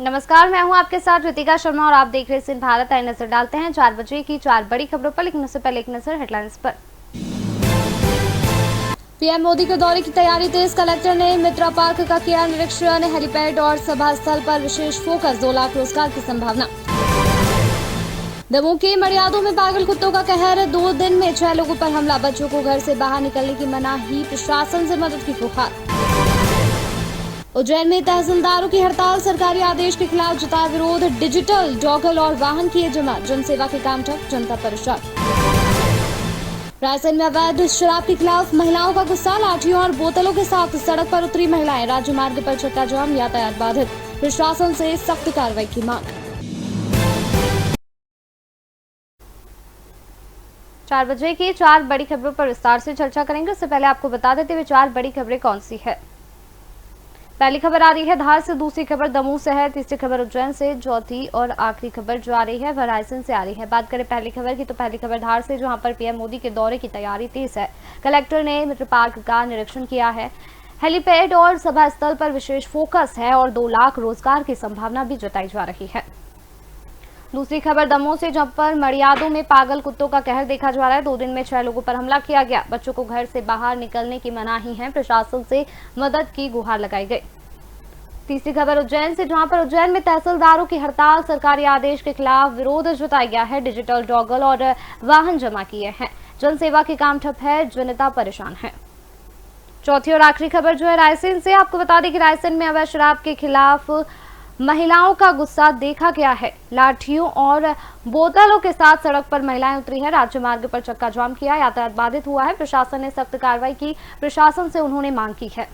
नमस्कार, मैं हूं आपके साथ रितिका शर्मा और आप देख रहे हैं भारत। आई नजर डालते हैं 4 बजे की 4 बड़ी खबरों पर, लेकिन उससे पहले एक नजर हेडलाइंस पर। पीएम मोदी के दौरे की तैयारी तेज, कलेक्टर ने मित्रा पार्क का किया निरीक्षण। हेलीपैड और सभा स्थल पर विशेष फोकस, 2 लाख रोजगार की संभावना। दमोह के मड़ियादों में पागल कुत्तों का कहर, 2 दिन में 6 लोगों पर हमला, बच्चों को घर से बाहर निकलने की मनाही, प्रशासन से मदद की गुहार। उज्जैन में तहसीलदारों की हड़ताल, सरकारी आदेश के खिलाफ जताया विरोध, डिजिटल डॉगल और वाहन किए जमा, जनसेवा के काम ठप, जनता परेशान। रायसेन में अवैध शराब के खिलाफ महिलाओं का गुस्सा, लाठियों और बोतलों के साथ सड़क पर उतरी महिलाएं, राज्य मार्ग पर चक्का जाम, यातायात बाधित, प्रशासन से सख्त कार्रवाई की मांग। 4 बजे की 4 बड़ी खबरों पर विस्तार से चर्चा करेंगे। उससे पहले आपको बता देते हुए 4 बड़ी खबरें कौन सी है। पहली खबर आ रही है धार से, दूसरी खबर दमोह से है, तीसरी खबर उज्जैन से, चौथी और आखिरी खबर जो आ रही है वह रायसेन से आ रही है। बात करें पहली खबर की, तो पहली खबर धार से, जहां पर पीएम मोदी के दौरे की तैयारी तेज है। कलेक्टर ने मित्र पार्क का निरीक्षण किया है। हेलीपैड और सभा स्थल पर विशेष फोकस है और 2 लाख रोजगार की संभावना भी जताई जा रही है। दूसरी खबर दमोह से, जहां पर मड़ियादों में पागल कुत्तों का कहर देखा जा रहा है। 2 दिन में 6 लोगों पर हमला किया गया, बच्चों को घर से बाहर निकलने की मनाही है, प्रशासन से मदद की गुहार लगाई गई। तीसरी खबर उज्जैन से, जहां पर उज्जैन में तहसीलदारों की हड़ताल, सरकारी आदेश के खिलाफ विरोध जताया गया है, डिजिटल डॉगल और वाहन जमा किए हैं, जनसेवा के काम ठप है, जनता परेशान है। चौथी और आखिरी खबर जो है रायसेन से, आपको बता दें कि रायसेन में अवैध शराब के खिलाफ महिलाओं का गुस्सा देखा गया है, लाठियों और बोतलों के साथ सड़क पर महिलाएं उतरी है, राज्य मार्ग पर चक्का जाम किया, यातायात बाधित हुआ है, प्रशासन ने सख्त कार्रवाई की, प्रशासन से उन्होंने मांग की है।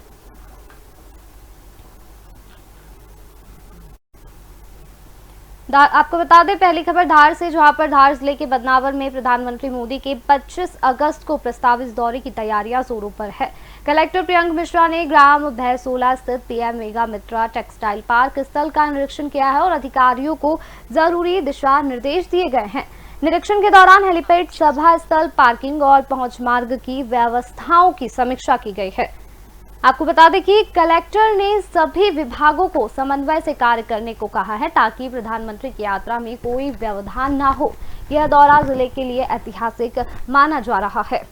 आपको बता दें पहली खबर धार से, जहां पर धार जिले के बदनावर में प्रधानमंत्री मोदी के 25 अगस्त को प्रस्तावित दौरे की तैयारियां जोरों पर है। कलेक्टर प्रियंक मिश्रा ने ग्राम भैसोला स्थित पीएम मेगा मित्रा टेक्सटाइल पार्क स्थल का निरीक्षण किया है और अधिकारियों को जरूरी दिशा निर्देश दिए गए हैं। निरीक्षण के दौरान हेलीपैड, सभा स्थल, पार्किंग और पहुंच मार्ग की व्यवस्थाओं की समीक्षा की गई है। आपको बता दें कि कलेक्टर ने सभी विभागों को समन्वय से कार्य करने को कहा है, ताकि प्रधानमंत्री की यात्रा में कोई व्यवधान ना हो। यह दौरा जिले के लिए ऐतिहासिक माना जा रहा है।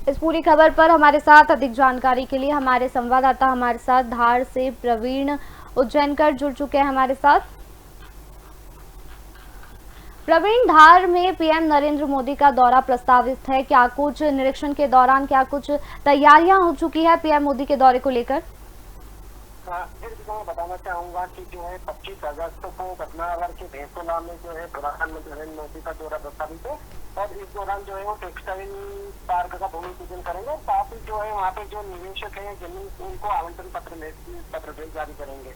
इस पूरी खबर पर हमारे साथ अधिक जानकारी के लिए हमारे संवाददाता हमारे साथ धार से प्रवीण उज्जैनकर जुड़ चुके हैं हमारे साथ। प्रवीण, धार में पीएम नरेंद्र मोदी का दौरा प्रस्तावित है, क्या कुछ निरीक्षण के दौरान क्या कुछ तैयारियां हो चुकी है पीएम मोदी के दौरे को लेकर? मैं बताना चाहूंगा कि जो है 25 अगस्त को बदनावर के भैंसोला में जो है प्रधानमंत्री नरेंद्र मोदी का दौरा प्रस्तावित है और इस दौरान जो है वो टेक्सटाइल पार्क का भूमि पूजन करेंगे। साथ ही जो है वहाँ पे जो निवेशक है जमीन उनको आवंटन पत्र जारी करेंगे।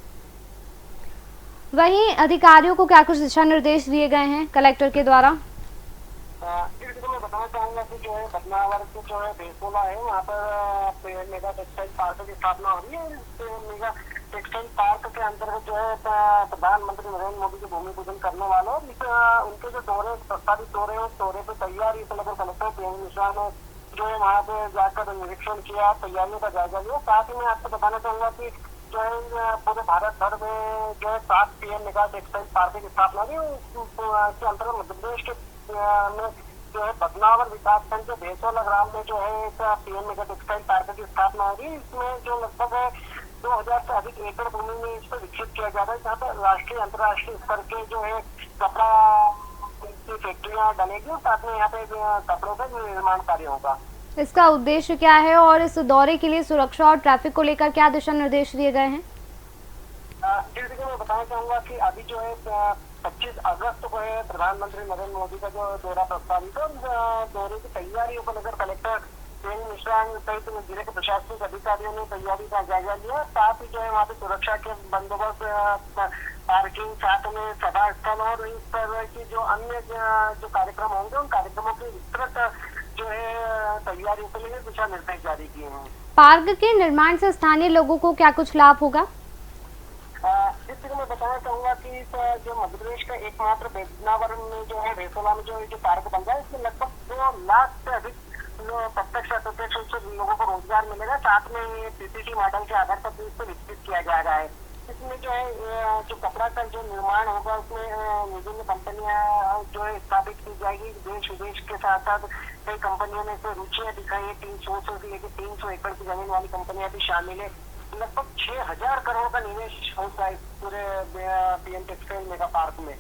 वहीं अधिकारियों को क्या कुछ दिशा निर्देश दिए गए हैं कलेक्टर के द्वारा? मैं बताना चाहूंगा कि जो है बदनावर के जो है भैंसोला है वहाँ पर मेगा टेक्सटाइल पार्क की स्थापना हो रही है। मेगा टेक्सटाइल पार्क के अंतर्गत जो है प्रधानमंत्री नरेंद्र मोदी के भूमि पूजन करने वाले उनके जो दौरे प्रस्तावित दौरे हैं उस दौरे पर तैयारी को लेकर कलेक्टर प्रियंक मिश्रा ने जो है वहाँ पे जाकर निरीक्षण किया, तैयारियों का जायजा लिया। साथ ही मैं आपको बताना चाहूंगा कि जो है पूरे भारत भर में जो है 7 पीएम मेगा टेक्सटाइल पार्क की स्थापना हुई, उसके अंतर्गत मध्य प्रदेश के में जो है बदनावर विकास खंड के भैंसोला ग्राम में जो है पीएम मेगा टेक्सटाइल पार्क की स्थापना होगी। इसमें जो लगभग 2000 से अधिक एकड़ भूमि में इसको विकसित किया जा रहा है, जहाँ पर राष्ट्रीय अंतर्राष्ट्रीय स्तर के जो है कपड़ा की फैक्ट्रियां बनेगी और साथ में यहाँ पे कपड़ों का निर्माण कार्य होगा। इसका उद्देश्य क्या है और इस दौरे के लिए सुरक्षा और ट्रैफिक को लेकर क्या दिशा निर्देश दिए गए हैं? मैं बताना चाहूंगा कि अभी जो है 25 अगस्त को है प्रधानमंत्री नरेंद्र मोदी का जो दौरा प्रस्तावित है, दौरे की तैयारियों को लेकर कलेक्टर प्रियंक मिश्रा सहित जिले के प्रशासनिक अधिकारियों ने तैयारी का जायजा लिया। साथ ही जो है वहाँ पे सुरक्षा के बंदोबस्त, पार्किंग, साथ में सभा स्थल और इस तरह की जो अन्य जो कार्यक्रम होंगे उन कार्यक्रमों की विस्तृत जो है तैयारियों के लिए दिशा निर्देश जारी किए हैं। पार्क के निर्माण से स्थानीय लोगों को क्या कुछ लाभ होगा? मैं बताना चाहूंगा कि जो मध्य प्रदेश का एकमात्र बदनावर में जो है भैंसोला में जो पार्क बन रहा है, इसमें लगभग 2 लाख से अधिक प्रत्यक्ष अप्रत्यक्ष रूप से लोगों को रोजगार मिलेगा। साथ में पीपीटी मॉडल के आधार पर इसको विकसित किया जा रहा है। इसमें जो है जो कपड़ा का जो निर्माण होगा उसमें विभिन्न कंपनियां जो है स्थापित की जाएगी। देश विदेश के साथ साथ कई कंपनियों ने इसमें रुचियां दिखाई है। 300 से लेकर 300 एकड़ की जमीन वाली कंपनियां भी शामिल है। लगभग 6,000 करोड़ का निवेश होता है पूरे पीएम टेक्सटाइल मेगा पार्क में।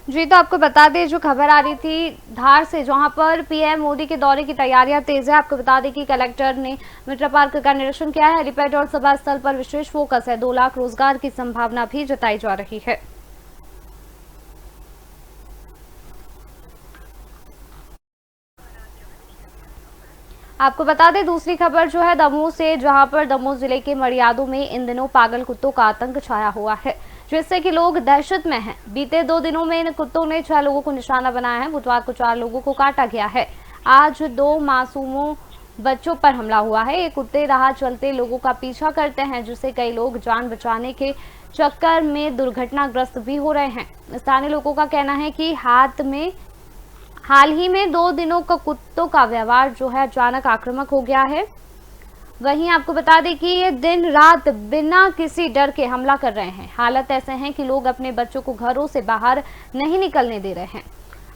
जी, तो आपको बता दें जो खबर आ रही थी धार से, जहां पर पीएम मोदी के दौरे की तैयारियां तेज है। आपको बता दें कि कलेक्टर ने मित्र पार्क का निरीक्षण किया है। हेलीपैड और सभा स्थल पर विशेष फोकस है। 2 लाख रोजगार की संभावना भी जताई जा रही है। आपको बता दें दूसरी खबर जो है दमोह से, जहां पर दमोह जिले के मड़ियादों में इन दिनों पागल कुत्तों का आतंक छाया हुआ है, जिससे कि लोग दहशत में हैं। बीते 2 दिनों में इन कुत्तों ने 6 लोगों को निशाना बनाया है। बुधवार को 4 लोगों को काटा गया है। आज 2 मासूमों बच्चों पर हमला हुआ है। ये कुत्ते राह चलते लोगों का पीछा करते हैं, जिससे कई लोग जान बचाने के चक्कर में दुर्घटनाग्रस्त भी हो रहे हैं। स्थानीय लोगों का कहना है कि हाल ही में 2 दिनों का कुत्तों का व्यवहार जो है अचानक आक्रामक हो गया है। वहीं आपको बता दें कि ये दिन रात बिना किसी डर के हमला कर रहे हैं। हालत ऐसे हैं कि लोग अपने बच्चों को घरों से बाहर नहीं निकलने दे रहे हैं।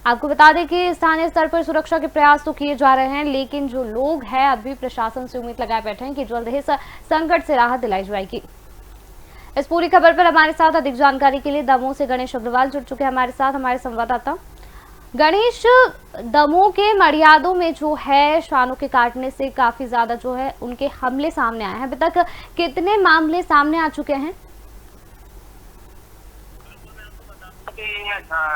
आपको बता दें कि स्थानीय स्तर पर सुरक्षा के प्रयास तो किए जा रहे हैं, लेकिन जो लोग हैं अभी प्रशासन से उम्मीद लगाए बैठे हैं कि जल्द ही संकट से राहत दिलाई जाएगी। इस पूरी खबर पर हमारे साथ अधिक जानकारी के लिए दमोह से गणेश अग्रवाल जुड़ चुके हैं हमारे साथ, हमारे संवाददाता। गणेश, दमोह के मड़ियादों में जो है श्वानों के काटने से काफी ज्यादा जो है उनके हमले सामने आए हैं। अभी तक कितने मामले सामने आ चुके हैं?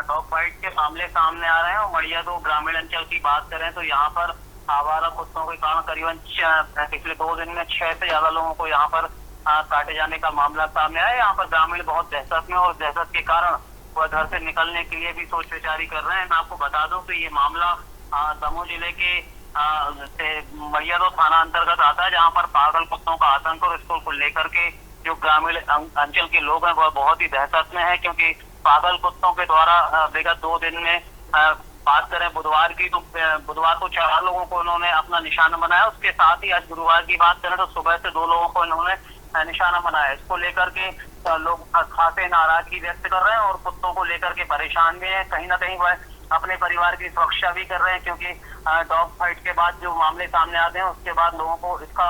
डॉग बाइट के मामले सामने आ रहे हैं और मड़ियादों ग्रामीण अंचल की बात करें तो यहाँ पर आवारा कुत्तों के कारण करीबन पिछले 2 दिन में 6 से ज्यादा लोगों को यहाँ पर काटे जाने का मामला सामने आया। यहाँ पर ग्रामीण बहुत दहशत में और दहशत के कारण वह घर से निकलने के लिए भी सोच विचारी कर रहे हैं। मैं आपको बता दूं कि ये मामला दमोह जिले के मड़ियादों थाना अंतर्गत आता है, जहां पर पागल कुत्तों का आतंक और इसको लेकर के जो ग्रामीण अंचल के लोग हैं वह बहुत ही दहशत में है, क्योंकि पागल कुत्तों के द्वारा विगत 2 दिन में बात करें बुधवार की तो बुधवार को 4 लोगों को इन्होंने अपना निशाना बनाया। उसके साथ ही आज गुरुवार की बात करें तो सुबह से 2 लोगों को इन्होंने निशाना बनाया। इसको लेकर के लोग खासे नाराजगी व्यक्त कर रहे हैं और कुत्तों को लेकर के परेशान भी हैं। कहीं ना कहीं वह अपने परिवार की सुरक्षा भी कर रहे हैं, क्योंकि डॉग फाइट के बाद जो मामले सामने आते हैं उसके बाद लोगों को इसका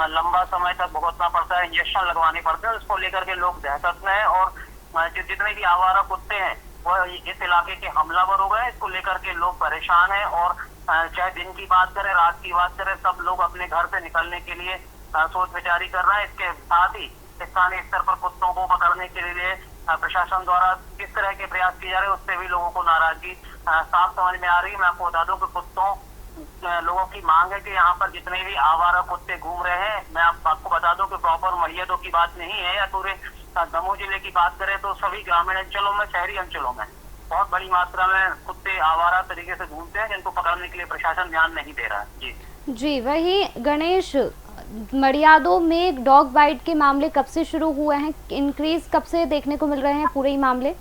लंबा समय तक भुगतना पड़ता है, इंजेक्शन लगवाने पड़ते हैं। इसको लेकर के लोग दहशत में है और जितने भी आवारा कुत्ते हैं वह इस इलाके के हमलावर हो गए। इसको लेकर के लोग परेशान हैं और चाहे दिन की बात करें रात की बात करें, सब लोग अपने घर से निकलने के लिए सोच विचारी कर रहे हैं। इसके साथ ही स्थानीय स्तर पर कुत्तों को पकड़ने के लिए प्रशासन द्वारा किस तरह के प्रयास किए जा रहे हैं उससे भी लोगों को नाराजगी साफ समझ में आ रही है। मैं आपको बता दूं कि लोगों की मांग है कि यहाँ पर जितने भी आवारा कुत्ते घूम रहे हैं, मैं आपको बता दूं कि प्रॉपर मड़ियादों की बात नहीं है या पूरे दमोह जिले की बात करें तो सभी ग्रामीण अंचलों में, शहरी अंचलों में बहुत बड़ी मात्रा में कुत्ते आवारा तरीके से घूमते हैं, जिनको पकड़ने के लिए प्रशासन ध्यान नहीं दे रहा है। जी, वही गणेश, मड़ियादों में डॉग बाइट के मामले कब से शुरू हुए हैं? इंक्रीज कब से देखने को मिल रहे हैं पूरे ही मामले?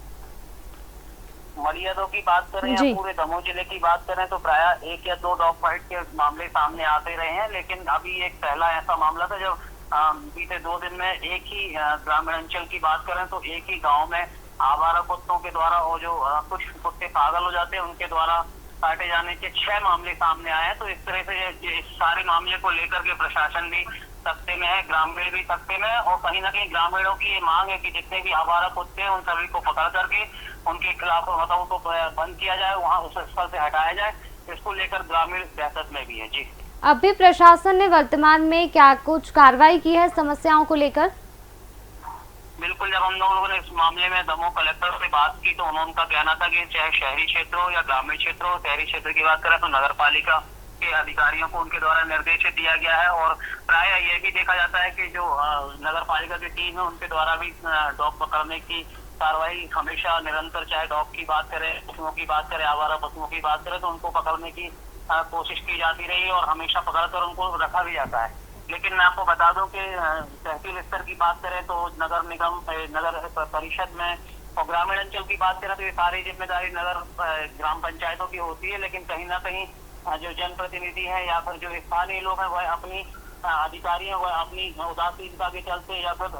मड़ियादों की बात करें या पूरे दमोह जिले की बात करें तो प्राय 1 या 2 डॉग फाइट के मामले सामने आते रहे हैं, लेकिन अभी एक पहला ऐसा मामला था जब बीते 2 दिन में एक ही ग्रामीण अंचल की बात करें तो एक ही गांव में आवारा कुत्तों के द्वारा और जो कुछ कुत्ते पागल हो जाते हैं उनके द्वारा काटे जाने के 6 मामले सामने आए हैं। तो इस तरह से इस सारे मामले को लेकर के प्रशासन भी सख्ते में है, ग्रामीण भी सख्ते में है और कहीं ना कहीं ग्रामीणों की ये मांग है कि जितने भी आवारा कुत्ते हैं उन सभी को पकड़ करके उनके खिलाफ मतलब को बंद किया जाए, वहाँ उस स्थल से हटाया जाए। इसको लेकर ग्रामीण दहशत में भी है। जी, अभी प्रशासन ने वर्तमान में क्या कुछ कार्रवाई की है समस्याओं को लेकर? बिल्कुल, जब हम लोगों ने इस मामले में दमोह कलेक्टर से बात की तो उनका कहना था कि चाहे शहरी क्षेत्र हो या ग्रामीण क्षेत्र हो, शहरी क्षेत्र की बात करें तो नगर पालिका के अधिकारियों को उनके द्वारा निर्देश दिया गया है और प्राय ये भी देखा जाता है कि जो नगर पालिका की टीम है उनके द्वारा भी डॉग पकड़ने की कार्रवाई हमेशा निरंतर, चाहे डॉग की बात करें, पशुओं की बात करें, आवारा पशुओं की बात करें तो उनको पकड़ने की कोशिश की जाती रही और हमेशा पकड़कर उनको रखा भी जाता है। लेकिन मैं आपको बता दूं कि तहसील स्तर की बात करें तो नगर निगम, नगर परिषद में और ग्रामीण अंचल की बात करें तो ये सारी जिम्मेदारी नगर ग्राम पंचायतों की होती है, लेकिन कहीं ना कहीं जो जनप्रतिनिधि है या फिर जो स्थानीय लोग हैं वह अपनी अधिकारी हैं वह अपनी उदासीनता के चलते या फिर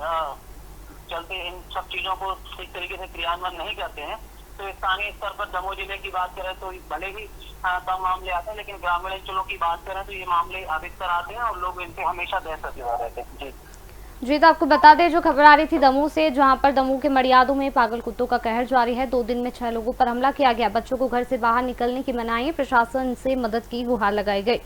चलते इन सब चीजों को ठीक तरीके से क्रियान्वयन नहीं करते हैं, तो स्थानीय स्तर पर दमोह जिले की बात करें तो भले ही कम मामले आते हैं, लेकिन ग्रामीण अंचलों की बात करें तो ये मामले अधिकतर आते हैं और लोग इनसे हमेशा दहशत जुड़ा रहते हैं। जी, तो आपको बता दें जो खबर आ रही थी दमोह से, जहां पर दमोह के मड़ियादों में पागल कुत्तों का कहर जारी है। 2 दिन में 6 लोगों पर हमला किया गया। बच्चों को घर से बाहर निकलने की मनाही, प्रशासन से मदद की गुहार लगाई गई।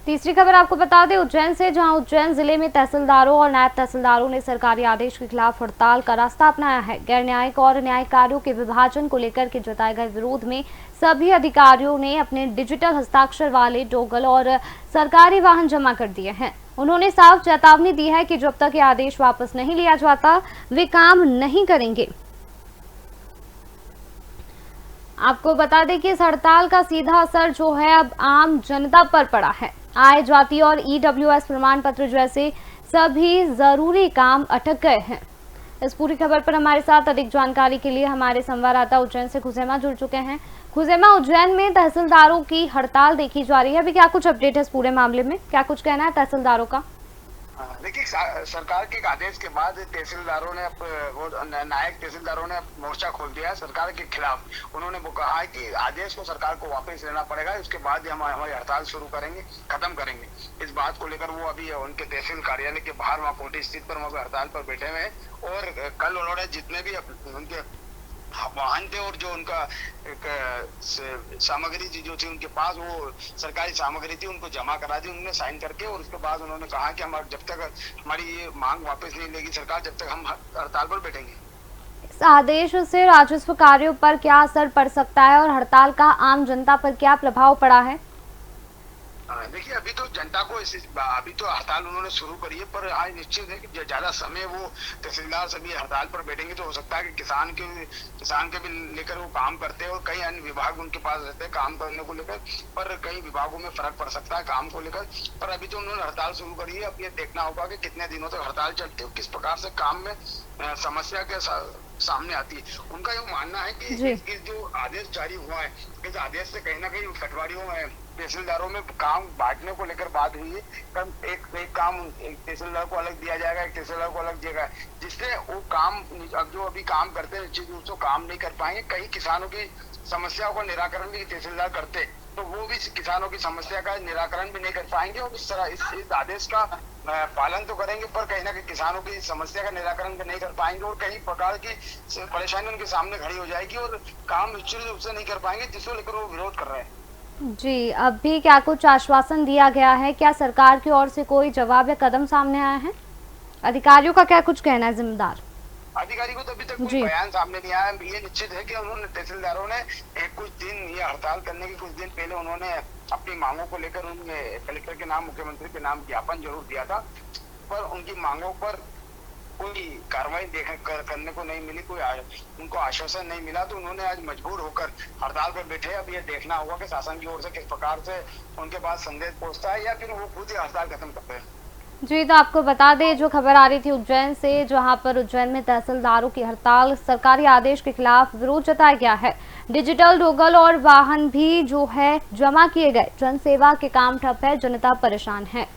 तीसरी खबर आपको बता दें उज्जैन से, जहां उज्जैन जिले में तहसीलदारों और नायब तहसीलदारों ने सरकारी आदेश के खिलाफ हड़ताल का रास्ता अपनाया है। गैर न्यायिक और न्यायिक कार्यों के विभाजन को लेकर के जताए गए विरोध में सभी अधिकारियों ने अपने डिजिटल हस्ताक्षर वाले डोगल और सरकारी वाहन जमा कर दिए हैं। उन्होंने साफ चेतावनी दी है कि जब तक ये आदेश वापस नहीं लिया जाता वे काम नहीं करेंगे। आपको बता दें कि इस हड़ताल का सीधा असर जो है अब आम जनता पर पड़ा है। आय, जाति और EWS प्रमाण पत्र जैसे सभी जरूरी काम अटक गए हैं। इस पूरी खबर पर हमारे साथ अधिक जानकारी के लिए हमारे संवाददाता उज्जैन से खुजैमा जुड़ चुके हैं। खुजैमा, उज्जैन में तहसीलदारों की हड़ताल देखी जा रही है, अभी क्या कुछ अपडेट है इस पूरे मामले में, क्या कुछ कहना है तहसीलदारों का? देखिए, सरकार के आदेश के बाद तहसीलदारों ने नायक तहसीलदारों ने मोर्चा खोल दिया है सरकार के खिलाफ। उन्होंने वो कहा है कि आदेश को सरकार को वापस लेना पड़ेगा, उसके बाद हम हमारी हड़ताल शुरू करेंगे, खत्म करेंगे। इस बात को लेकर वो अभी उनके तहसील कार्यालय के बाहर वहाँ कोटी स्थित पर वहाँ हड़ताल पर बैठे हुए हैं। और कल उन्होंने जितने भी उनके वाहन थे और जो उनका एक सामग्री थी जो थी उनके पास, वो सरकारी सामग्री थी, उनको जमा करा दी उन्होंने साइन करके। और उसके बाद उन्होंने कहा कि हमारे जब तक हमारी ये मांग वापस नहीं लेगी सरकार, जब तक हम हड़ताल पर बैठेंगे। इस आदेश से राजस्व कार्यों पर क्या असर पड़ सकता है और हड़ताल का आम जनता पर क्या प्रभाव पड़ा है? देखिए, अभी तो जनता को अभी तो हड़ताल उन्होंने शुरू करी है, पर आज निश्चित है कि ज्यादा समय वो तहसीलदार सभी हड़ताल पर बैठेंगे तो हो सकता है कि किसान के भी लेकर वो काम करते हैं और कई अन्य विभाग उनके पास रहते हैं काम करने को लेकर, पर कई विभागों में फर्क पड़ सकता है काम को लेकर। पर अभी तो उन्होंने हड़ताल शुरू करी है, अब ये देखना होगा कि कितने दिनों तक हड़ताल चलती है, किस प्रकार से काम में समस्या के सामने आती है। उनका ये मानना है कि जो आदेश जारी हुआ है, इस आदेश से कहीं ना कहीं पटवारियों में तहसीलदारों में काम बांटने को लेकर बात हुई है। एक काम एक तहसीलदार को अलग दिया जाएगा, एक तहसीलदार को अलग दिया जाएगा, जिससे वो काम अब जो अभी काम करते हैं निश्चित रूप से काम नहीं कर पाएंगे। कई किसानों की समस्याओं का निराकरण भी तहसीलदार करते, तो वो भी किसानों की समस्या का निराकरण भी नहीं कर पाएंगे। और इस तरह इस आदेश का पालन तो करेंगे, पर कहीं ना कहीं किसानों की समस्या का निराकरण नहीं कर पाएंगे और कई प्रकार की परेशानी उनके सामने खड़ी हो जाएगी और काम निश्चित रूप से नहीं कर पाएंगे, जिसको लेकर वो विरोध कर रहे हैं। जी, अभी क्या कुछ आश्वासन दिया गया है? क्या सरकार की ओर से कोई जवाब या कदम सामने आया है? अधिकारियों का क्या कुछ कहना है? जिम्मेदार अधिकारी को तो अभी तक कोई बयान सामने नहीं आया। ये निश्चित है कि उन्होंने तहसीलदारों ने कुछ दिन ये हड़ताल करने के कुछ दिन पहले उन्होंने अपनी मांगों को लेकर उनने कलेक्टर के नाम, मुख्यमंत्री के नाम ज्ञापन जरूर दिया था, पर उनकी मांगों पर कोई कार्रवाई करने को नहीं मिली, कोई उनको आश्वासन नहीं मिला, तो उन्होंने आज मजबूर होकर हड़ताल पर बैठे। अब ये देखना होगा कि शासन की ओर से किस प्रकार से उनके पास संदेश पहुंचता है या फिर वो खुद ही हड़ताल खत्म करते हैं। जी, तो आपको बता दें जो खबर आ रही थी उज्जैन से, जहां पर उज्जैन में तहसीलदारों की हड़ताल, सरकारी आदेश के खिलाफ विरोध जताया गया है। डिजिटल डोगल और वाहन भी जो है जमा किए गए। जन सेवा के काम ठप है, जनता परेशान है।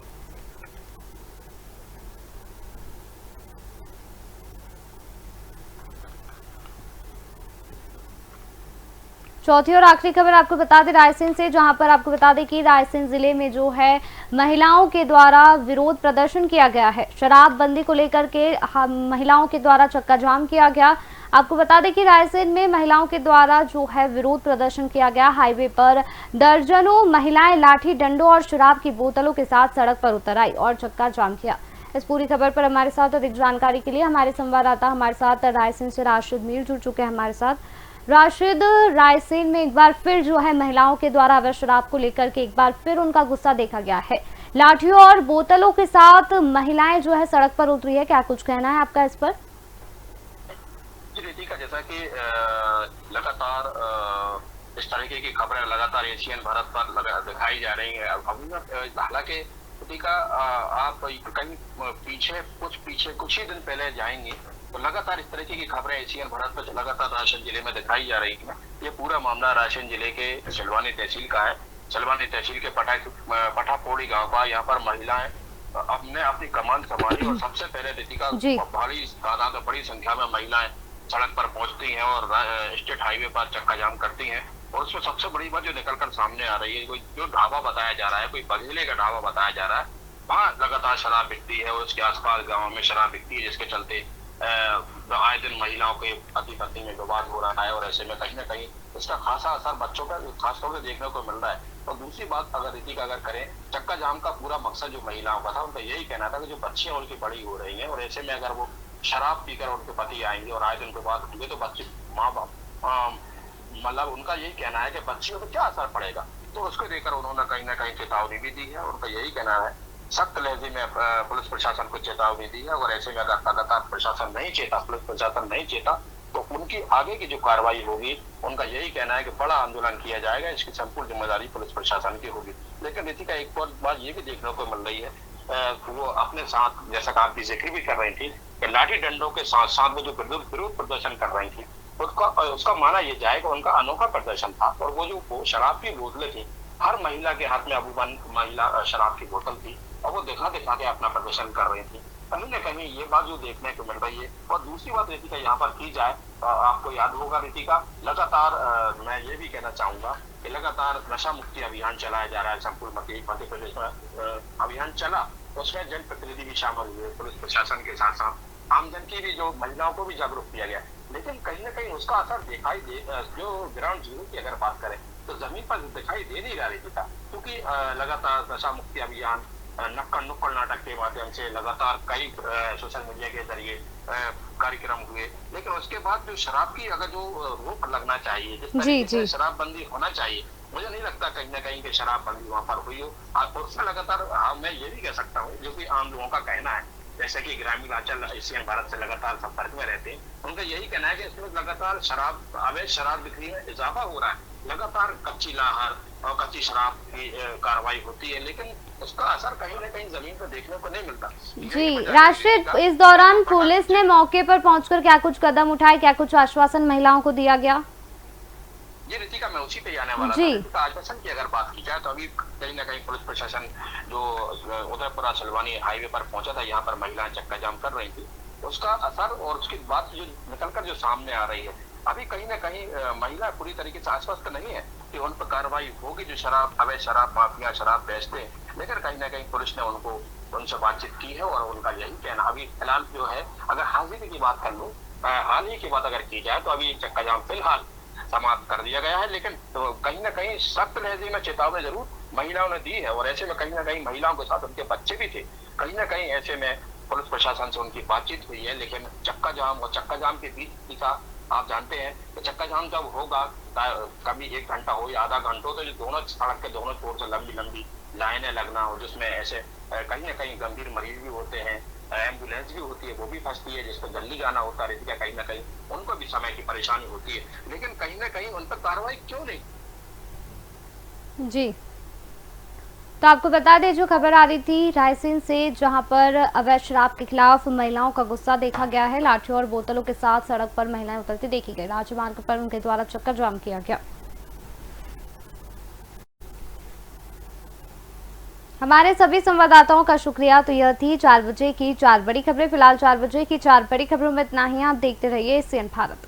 चौथी और आखिरी खबर आपको बता दें रायसेन से, जहां पर आपको बता दें कि रायसेन जिले में जो है महिलाओं के द्वारा विरोध प्रदर्शन किया गया है। शराबबंदी को लेकर के महिलाओं के द्वारा चक्का जाम किया गया। आपको बता दें कि रायसेन में महिलाओं के द्वारा जो है विरोध प्रदर्शन किया गया। हाईवे पर दर्जनों महिलाएं लाठी डंडों और शराब की बोतलों के साथ सड़क पर उतर आई और चक्का जाम किया। इस पूरी खबर पर हमारे साथ अधिक जानकारी के लिए हमारे संवाददाता हमारे साथ रायसेन से राशिद मीर जुड़ चुके हैं हमारे साथ। राशिद, रायसेन में एक बार फिर जो है महिलाओं के द्वारा अवैध शराब को लेकर के एक बार फिर उनका गुस्सा देखा गया है। लाठियों और बोतलों के साथ महिलाएं जो है सड़क पर उतरी है, क्या कुछ कहना है आपका इस पर? जी, जैसा कि लगातार इस तरीके की खबरें लगातार एशियन भारत पर दिखाई जा रही है। हालांकि आप कहीं पीछे कुछ ही दिन पहले जाएंगे तो लगातार इस तरीके की खबरें एशियन भारत में लगातार रायसेन जिले में दिखाई जा रही है। ये पूरा मामला रायसेन जिले के चलवानी तहसील का है। चलवानी तहसील के पठापोड़ी गांव का। यहाँ पर महिलाएं अपने अपनी कमान संभाली और सबसे पहले रितिका बड़ी तादाद में बड़ी संख्या में महिलाएं सड़क पर पहुंचती हैं और स्टेट हाईवे पर चक्का जाम करती हैं। और उसमें सबसे बड़ी बात जो निकलकर सामने आ रही है, कोई जो ढाबा बताया जा रहा है, कोई बघेले का ढाबा बताया जा रहा है, वहाँ लगातार शराब बिकती है और उसके आसपास गाँव में शराब बिकती है, जिसके चलते आए दिन महिलाओं के पति पत्नी में विवाद हो रहा है। और ऐसे में कहीं ना कहीं इसका खासा असर बच्चों पर खासतौर से देखने को मिल रहा है। और दूसरी बात अगर रितिका अगर करें, चक्का जाम का पूरा मकसद जो महिलाओं का था, उनका यही कहना था कि जो बच्चियां उनकी बड़ी हो रही हैं और ऐसे में अगर वो शराब पीकर उनके पति आएंगे और आए दिन के बाद होंगे तो बच्चे माँ बाप मतलब उनका यही कहना है कि बच्चियों पर क्या असर पड़ेगा। तो उसको देखकर उन्होंने कहीं ना कहीं चेतावनी भी दी है। उनका यही कहना है, सख्त लहजे में पुलिस प्रशासन को चेतावनी दी है। और ऐसे में अगर लगातार प्रशासन नहीं चेता, पुलिस प्रशासन नहीं चेता, तो उनकी आगे की जो कार्रवाई होगी, उनका यही कहना है कि बड़ा आंदोलन किया जाएगा। इसकी संपूर्ण जिम्मेदारी पुलिस प्रशासन की होगी। लेकिन रितिका एक और बात ये भी देखने को मिल रही है, वो अपने साथ जैसा आप भी जिक्र भी कर रही थी कि लाठी डंडों के साथ साथ में जो विरोध प्रदर्शन कर रही थी, उसका माना ये जाएगा उनका अनोखा प्रदर्शन था। और वो जो शराब की बोतलें थी, हर महिला के हाथ में अबूबन महिला शराब की बोतल थी और वो दिखा के अपना प्रदर्शन कर रही थी। कहीं न कहीं ये बात जो देखने को मिल रही है। और दूसरी बात रितिका यहाँ पर की जाए, आपको याद होगा रितिका लगातार मैं ये भी कहना चाहूंगा कि लगातार नशा मुक्ति अभियान चलाया जा रहा है संपूर्ण मध्य प्रदेश में। अभियान चला, उसमें जनप्रतिनिधि भी शामिल हुए, पुलिस प्रशासन के साथ साथ आमजन की भी, जो महिलाओं को भी जागरूक किया गया। लेकिन कहीं ना कहीं उसका असर दिखाई दे, जो ग्राउंड जीरो की अगर बात करें तो जमीन पर दिखाई दे नहीं रहा रितिका, क्योंकि लगातार नशा मुक्ति अभियान नुक्कड़ नाटक के माध्यम से लगातार कई सोशल मीडिया के जरिए कार्यक्रम हुए। लेकिन उसके बाद जो शराब की अगर जो रोक लगना चाहिए, जिस तरीके से शराबबंदी होना चाहिए, मुझे नहीं लगता कहीं ना कहीं की शराबबंदी वहाँ पर हुई हो। और उसमें लगातार मैं ये भी कह सकता हूँ, जो कि आम लोगों का कहना है, जैसे कि ग्रामीण अंचल एशियन भारत से लगातार संपर्क में रहते हैं, उनका यही कहना है कि इसमें लगातार अवैध शराब बिक्री में इजाफा हो रहा है। लगातार कच्ची लाहर और कच्ची शराब की कार्रवाई होती है, लेकिन उसका असर कहीं ना कहीं जमीन पर देखने को नहीं मिलता। जी राशिद, इस दौरान पुलिस ने मौके पर पहुंचकर क्या कुछ कदम उठाए, क्या कुछ आश्वासन महिलाओं को दिया गया? ये रितिका मैं उसी पे आने वाला था। आश्वासन की अगर बात की जाए तो अभी कहीं ना कहीं पुलिस प्रशासन जो उदयपुरा चलवानी हाईवे पर पहुंचा था, यहाँ पर महिलाएं चक्का जाम कर रही थी, उसका असर और उसकी बात जो निकलकर जो सामने आ रही है, अभी कहीं ना कहीं महिला पूरी तरीके से आश्वस्त नहीं है कि उन पर कार्रवाई होगी जो अवैध शराब माफिया शराब बेचते हैं। लेकिन कहीं ना कहीं पुलिस ने उनसे बातचीत की है और उनका यही कहना अभी फिलहाल जो है, अगर हाजिरी की बात कर लूँ, हाल ही की बात अगर की जाए तो अभी चक्का जाम फिलहाल समाप्त कर दिया गया है। लेकिन तो कहीं ना कहीं सख्त लहजे में चेतावनी जरूर महिलाओं ने दी है। और ऐसे में कहीं ना कहीं महिलाओं के साथ उनके बच्चे भी थे, कहीं ना कहीं ऐसे में पुलिस प्रशासन से उनकी बातचीत हुई है। लेकिन चक्का जाम के बीच का आप जानते हैं कि चक्का जाम जब होगा, कभी 1 घंटा हो या आधा घंटा हो, तो जो दोनों सड़क के दोनों छोर से लंबी लाइनें लगना हो, जिसमें ऐसे कहीं ना कहीं गंभीर मरीज भी होते हैं, एम्बुलेंस भी होती है, वो भी फंसती है, जिसको जल्दी जाना होता है, कहीं ना कहीं उनको भी समय की परेशानी होती है। लेकिन कहीं ना कहीं उन पर कार्रवाई क्यों नहीं? जी, तो आपको बता दें, जो खबर आ रही थी रायसेन से, जहां पर अवैध शराब के खिलाफ महिलाओं का गुस्सा देखा गया है। लाठियों और बोतलों के साथ सड़क पर महिलाएं उतरती देखी गई। राजमार्ग पर उनके द्वारा चक्का जाम किया गया। हमारे सभी संवाददाताओं का शुक्रिया। तो यह थी 4 बजे की 4 बड़ी खबरें। फिलहाल 4 बजे की 4 बड़ी खबरों में इतना ही। आप देखते रहिए एशियन भारत।